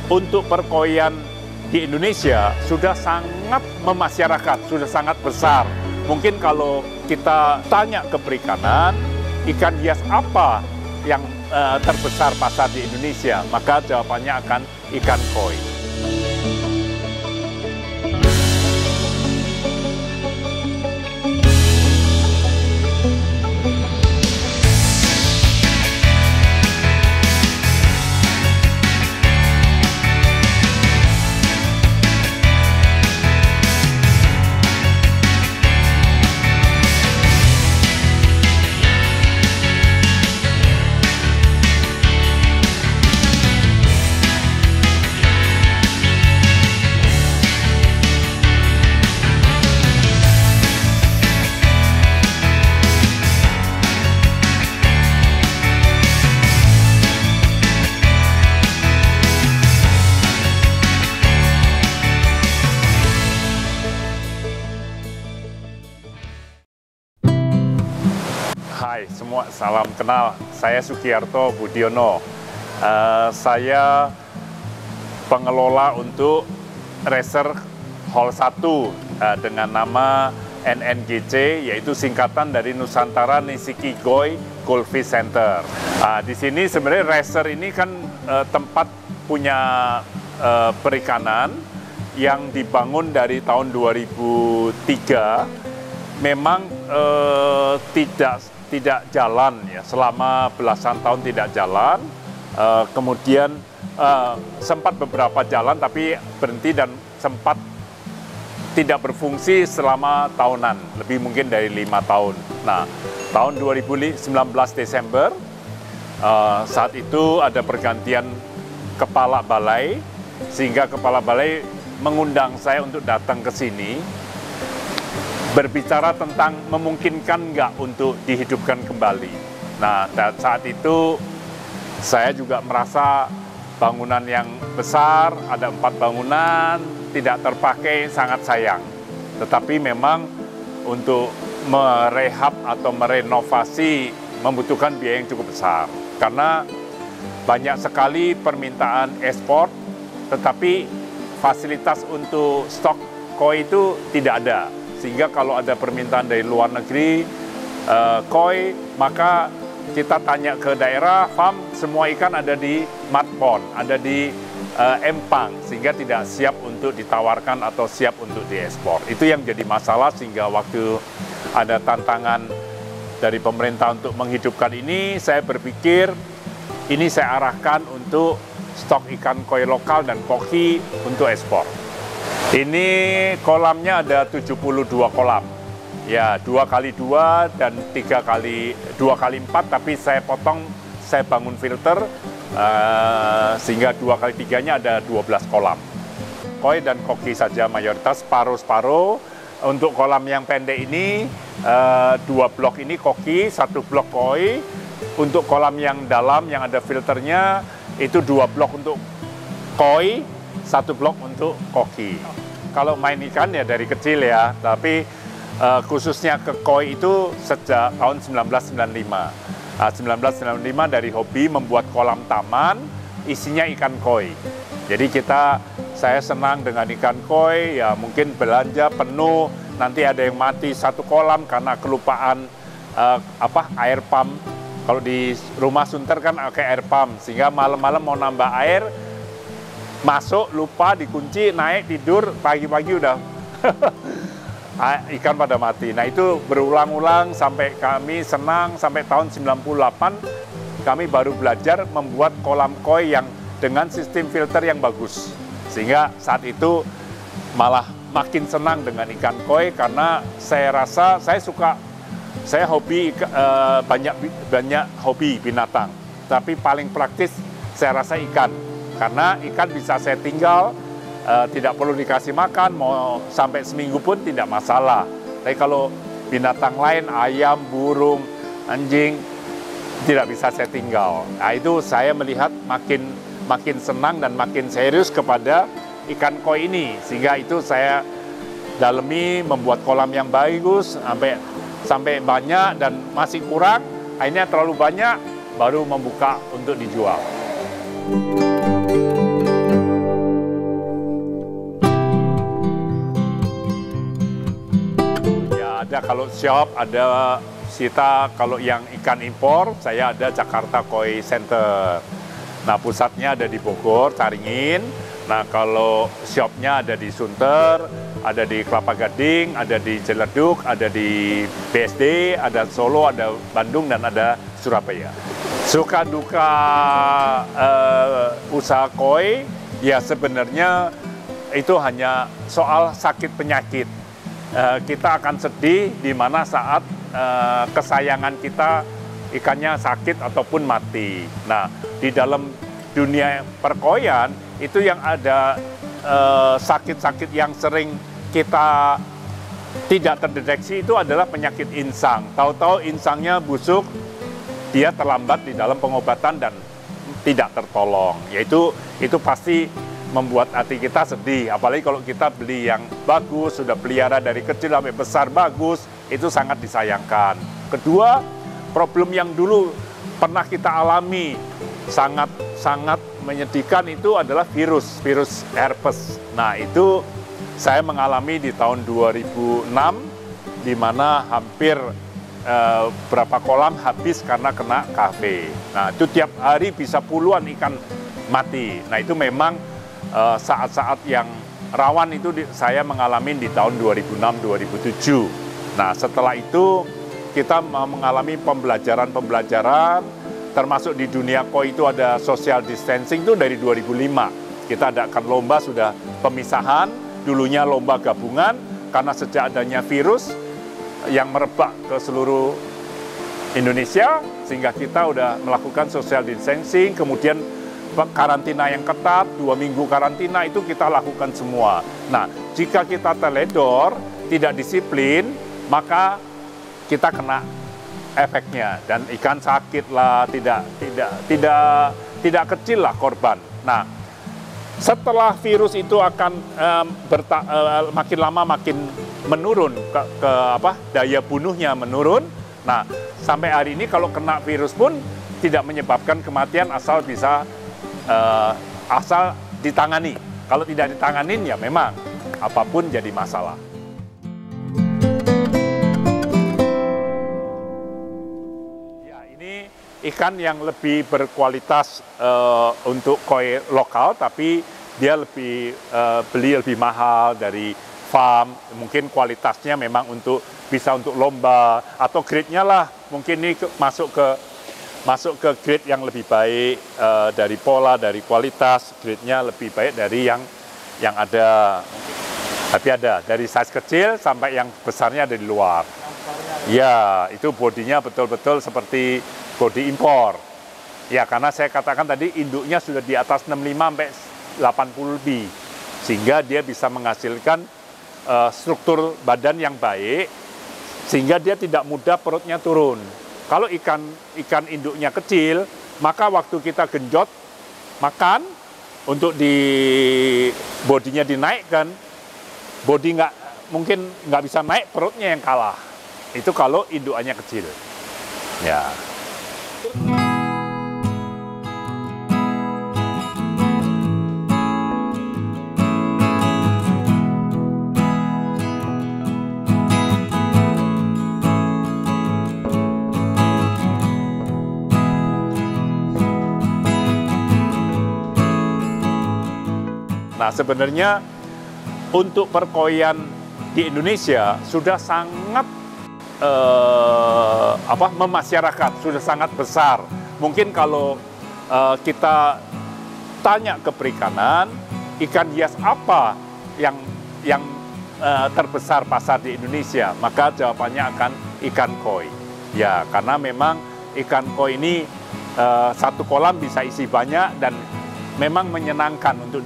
untuk perkoian di Indonesia sudah sangat memasyarakat, sudah sangat besar. Mungkin kalau kita tanya ke perikanan, ikan hias apa yang terbesar pasar di Indonesia, maka jawabannya akan ikan koi. Hai semua, salam kenal. Saya Sugiarto Budiono. Saya pengelola untuk Racer Hall 1 dengan nama NNGC, yaitu singkatan dari Nusantara Nishiki Goi Goldfish Center. Di sini sebenarnya Racer ini kan tempat punya perikanan yang dibangun dari tahun 2003. Memang tidak jalan ya, selama belasan tahun tidak jalan, kemudian sempat beberapa jalan tapi berhenti dan sempat tidak berfungsi selama tahunan, lebih mungkin dari 5 tahun. Nah, tahun 2019 Desember, saat itu ada pergantian kepala balai, sehingga kepala balai mengundang saya untuk datang ke sini, berbicara tentang memungkinkan nggak untuk dihidupkan kembali. Nah, saat itu saya juga merasa bangunan yang besar, ada 4 bangunan, tidak terpakai, sangat sayang. Tetapi memang untuk merehab atau merenovasi membutuhkan biaya yang cukup besar. Karena banyak sekali permintaan ekspor, tetapi fasilitas untuk stok koi itu tidak ada. Sehingga kalau ada permintaan dari luar negeri, koi, maka kita tanya ke daerah, farm, semua ikan ada di mud pond, ada di empang, sehingga tidak siap untuk ditawarkan atau siap untuk diekspor. Itu yang jadi masalah, sehingga waktu ada tantangan dari pemerintah untuk menghidupkan ini, saya berpikir ini saya arahkan untuk stok ikan koi lokal dan koki untuk ekspor. Ini kolamnya ada 72 kolam, ya 2x2 dan 2x4, tapi saya potong, saya bangun filter, sehingga 2x3-nya ada 12 kolam. Koi dan koki saja mayoritas, separuh-separuh. Untuk kolam yang pendek ini, 2 blok ini koki, 1 blok koi. Untuk kolam yang dalam, yang ada filternya, itu 2 blok untuk koi, 1 blok untuk koki. Kalau main ikan ya dari kecil ya, tapi khususnya ke koi itu sejak tahun 1995. 1995 dari hobi membuat kolam taman, isinya ikan koi. Jadi saya senang dengan ikan koi, ya mungkin belanja penuh, nanti ada yang mati 1 kolam karena kelupaan air pump. Kalau di rumah Sunter kan pakai air pump, sehingga malam-malam mau nambah air, masuk, lupa, dikunci, naik, tidur, pagi-pagi udah ikan pada mati. Nah itu berulang-ulang sampai kami senang, sampai tahun 98 kami baru belajar membuat kolam koi yang dengan sistem filter yang bagus. Sehingga saat itu malah makin senang dengan ikan koi, karena saya rasa saya hobi, banyak hobi binatang. Tapi paling praktis saya rasa ikan. Karena ikan bisa saya tinggal, tidak perlu dikasih makan, mau sampai seminggu pun tidak masalah. Tapi kalau binatang lain, ayam, burung, anjing, tidak bisa saya tinggal. Nah itu saya melihat makin senang dan makin serius kepada ikan koi ini. Sehingga itu saya dalami, membuat kolam yang bagus, sampai banyak dan masih kurang, akhirnya terlalu banyak, baru membuka untuk dijual. kalau shop ada kita, kalau yang ikan impor, saya ada Jakarta Koi Center. Nah, pusatnya ada di Bogor, Caringin. Nah, kalau shopnya ada di Sunter, ada di Kelapa Gading, ada di Ciledug, ada di BSD, ada Solo, ada Bandung, dan ada Surabaya. Suka duka usaha koi, ya sebenarnya itu hanya soal sakit penyakit. Kita akan sedih di mana saat kesayangan kita ikannya sakit ataupun mati. Nah, di dalam dunia perkoian itu yang ada sakit-sakit yang sering kita tidak terdeteksi itu adalah penyakit insang. Tahu-tahu insangnya busuk, dia terlambat di dalam pengobatan dan tidak tertolong. Yaitu itu pasti membuat hati kita sedih. Apalagi kalau kita beli yang bagus, sudah pelihara dari kecil sampai besar bagus, itu sangat disayangkan. Kedua, problem yang dulu pernah kita alami sangat menyedihkan itu adalah virus herpes. Nah, itu saya mengalami di tahun 2006, di mana hampir berapa kolam habis karena kena KV. Nah, itu tiap hari bisa puluhan ikan mati. Nah, itu memang saat-saat yang rawan itu saya mengalami di tahun 2006-2007. Nah, setelah itu kita mengalami pembelajaran, termasuk di dunia koi itu ada social distancing itu dari 2005. Kita adakan lomba sudah pemisahan, dulunya lomba gabungan, karena sejak adanya virus yang merebak ke seluruh Indonesia, sehingga kita udah melakukan social distancing, kemudian karantina yang ketat, 2 minggu karantina itu kita lakukan semua. Nah, jika kita teledor, tidak disiplin, maka kita kena efeknya dan ikan sakit lah, tidak kecil lah korban. Nah, setelah virus itu akan makin lama makin menurun daya bunuhnya menurun. Nah, sampai hari ini kalau kena virus pun tidak menyebabkan kematian asal bisa asal ditangani. Kalau tidak ditanganin ya memang apapun jadi masalah. Ya, ini ikan yang lebih berkualitas untuk koi lokal, tapi dia beli lebih mahal dari farm. Mungkin kualitasnya memang bisa untuk lomba atau grade-nya lah. Mungkin ini masuk ke grade yang lebih baik dari pola, dari kualitas, grade-nya lebih baik dari yang ada. Tapi ada dari size kecil sampai yang besarnya ada di luar. Ya, itu bodinya betul-betul seperti bodi impor. Ya, karena saya katakan tadi induknya sudah di atas 65 sampai 80 lebih. Sehingga dia bisa menghasilkan struktur badan yang baik, sehingga dia tidak mudah perutnya turun. Kalau ikan induknya kecil, maka waktu kita genjot makan untuk bodinya dinaikkan, bodi mungkin nggak bisa naik, perutnya yang kalah. Itu kalau indukannya kecil. Ya. Nah, sebenarnya untuk perkoian di Indonesia sudah sangat memasyarakat, sudah sangat besar. Mungkin kalau kita tanya ke perikanan, ikan hias apa yang terbesar pasar di Indonesia, maka jawabannya akan ikan koi. Ya, karena memang ikan koi ini satu kolam bisa isi banyak dan memang menyenangkan untuk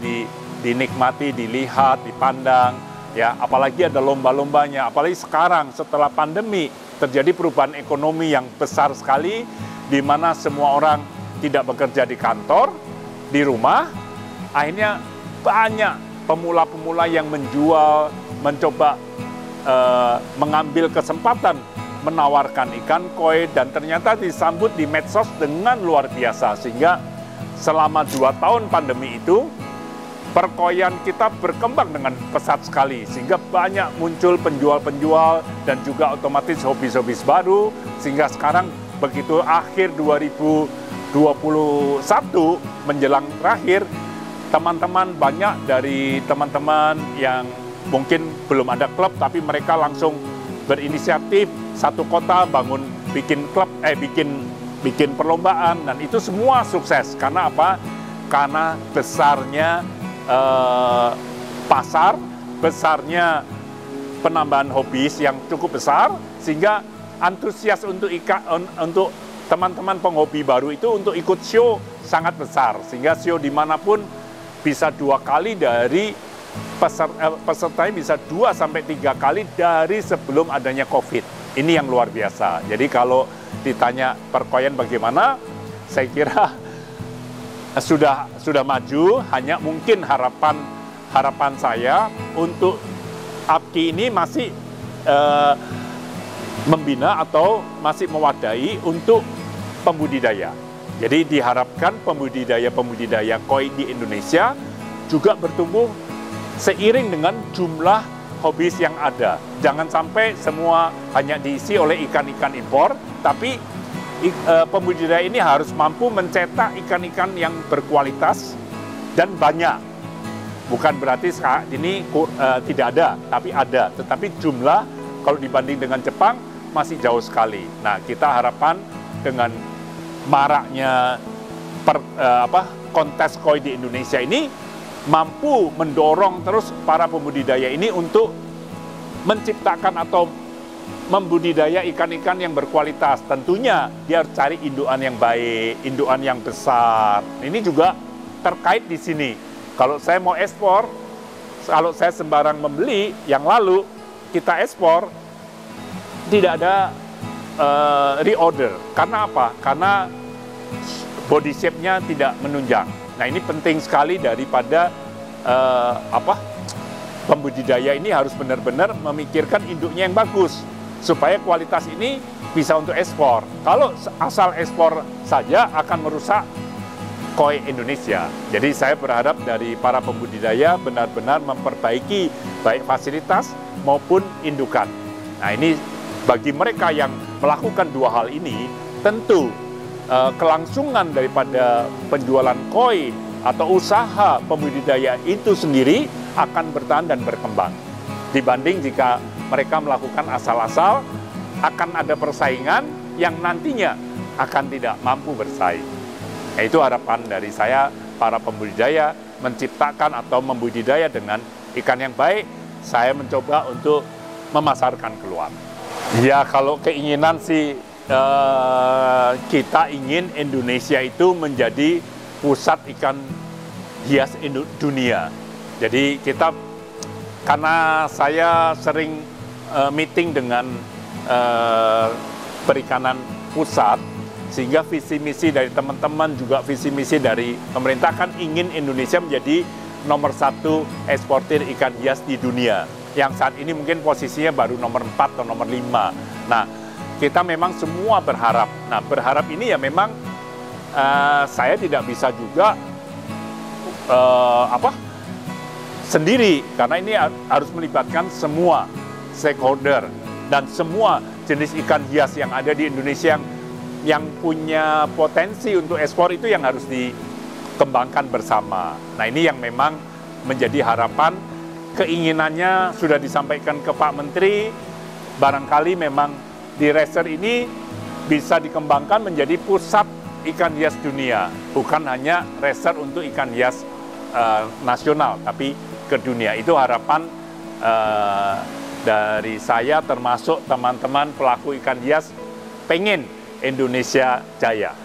dinikmati, dilihat, dipandang, ya. Apalagi ada lomba-lombanya. Apalagi sekarang setelah pandemi terjadi perubahan ekonomi yang besar sekali, di mana semua orang tidak bekerja di kantor, di rumah. Akhirnya banyak pemula-pemula yang mencoba mengambil kesempatan menawarkan ikan koi, dan ternyata disambut di medsos dengan luar biasa, sehingga selama 2 tahun pandemi itu perkoyan kita berkembang dengan pesat sekali, sehingga banyak muncul penjual-penjual dan juga otomatis hobis-hobis baru, sehingga sekarang begitu akhir 2021 menjelang terakhir, teman-teman banyak dari teman-teman yang mungkin belum ada klub, tapi mereka langsung berinisiatif satu kota bikin klub, bikin perlombaan, dan itu semua sukses. Karena apa? Karena besarnya pasar, besarnya penambahan hobis yang cukup besar, sehingga antusias untuk teman-teman penghobi baru itu untuk ikut show sangat besar, sehingga show dimanapun bisa 2 kali dari pesertanya bisa 2 sampai 3 kali dari sebelum adanya COVID. Ini yang luar biasa. Jadi kalau ditanya perkoyan bagaimana, saya kira sudah maju. Hanya mungkin harapan saya untuk APKI ini masih membina atau masih mewadahi untuk pembudidaya. Jadi diharapkan pembudidaya koi di Indonesia juga bertumbuh seiring dengan jumlah hobis yang ada. Jangan sampai semua hanya diisi oleh ikan-ikan impor, tapi pembudidaya ini harus mampu mencetak ikan-ikan yang berkualitas dan banyak. Bukan berarti saat ini tidak ada, tapi ada. Tetapi jumlah kalau dibanding dengan Jepang masih jauh sekali. Nah, kita harapkan dengan maraknya kontes koi di Indonesia ini mampu mendorong terus para pembudidaya ini untuk menciptakan atau membudidaya ikan-ikan yang berkualitas. Tentunya dia harus cari indukan yang baik, indukan yang besar. Ini juga terkait di sini. Kalau saya mau ekspor, kalau saya sembarang membeli yang lalu kita ekspor, tidak ada reorder. Karena apa? Karena body shape-nya tidak menunjang. Nah, ini penting sekali daripada pembudidaya ini harus benar-benar memikirkan induknya yang bagus supaya kualitas ini bisa untuk ekspor. Kalau asal ekspor saja akan merusak koi Indonesia. Jadi saya berharap dari para pembudidaya benar-benar memperbaiki baik fasilitas maupun indukan. Nah, ini bagi mereka yang melakukan 2 hal ini, tentu kelangsungan daripada penjualan koi atau usaha pembudidaya itu sendiri akan bertahan dan berkembang. Dibanding jika mereka melakukan asal-asal, akan ada persaingan yang nantinya akan tidak mampu bersaing. Nah, itu harapan dari saya, para pembudidaya menciptakan atau membudidaya dengan ikan yang baik. Saya mencoba untuk memasarkan keluar. Ya, kalau keinginan sih kita ingin Indonesia itu menjadi pusat ikan hias dunia. Jadi karena saya sering meeting dengan perikanan pusat, sehingga visi misi dari teman-teman juga visi misi dari pemerintah kan ingin Indonesia menjadi nomor 1 eksportir ikan hias di dunia. Yang saat ini mungkin posisinya baru nomor 4 atau nomor 5. Nah, kita memang semua berharap. Nah, berharap ini ya memang saya tidak bisa juga sendiri, karena ini harus melibatkan semua stakeholder dan semua jenis ikan hias yang ada di Indonesia yang punya potensi untuk ekspor itu yang harus dikembangkan bersama. Nah, ini yang memang menjadi harapan, keinginannya sudah disampaikan ke Pak Menteri, barangkali memang di Reser ini bisa dikembangkan menjadi pusat ikan hias dunia, bukan hanya Reser untuk ikan hias nasional, tapi ke dunia. Itu harapan dari saya termasuk teman-teman pelaku ikan hias pengen Indonesia jaya.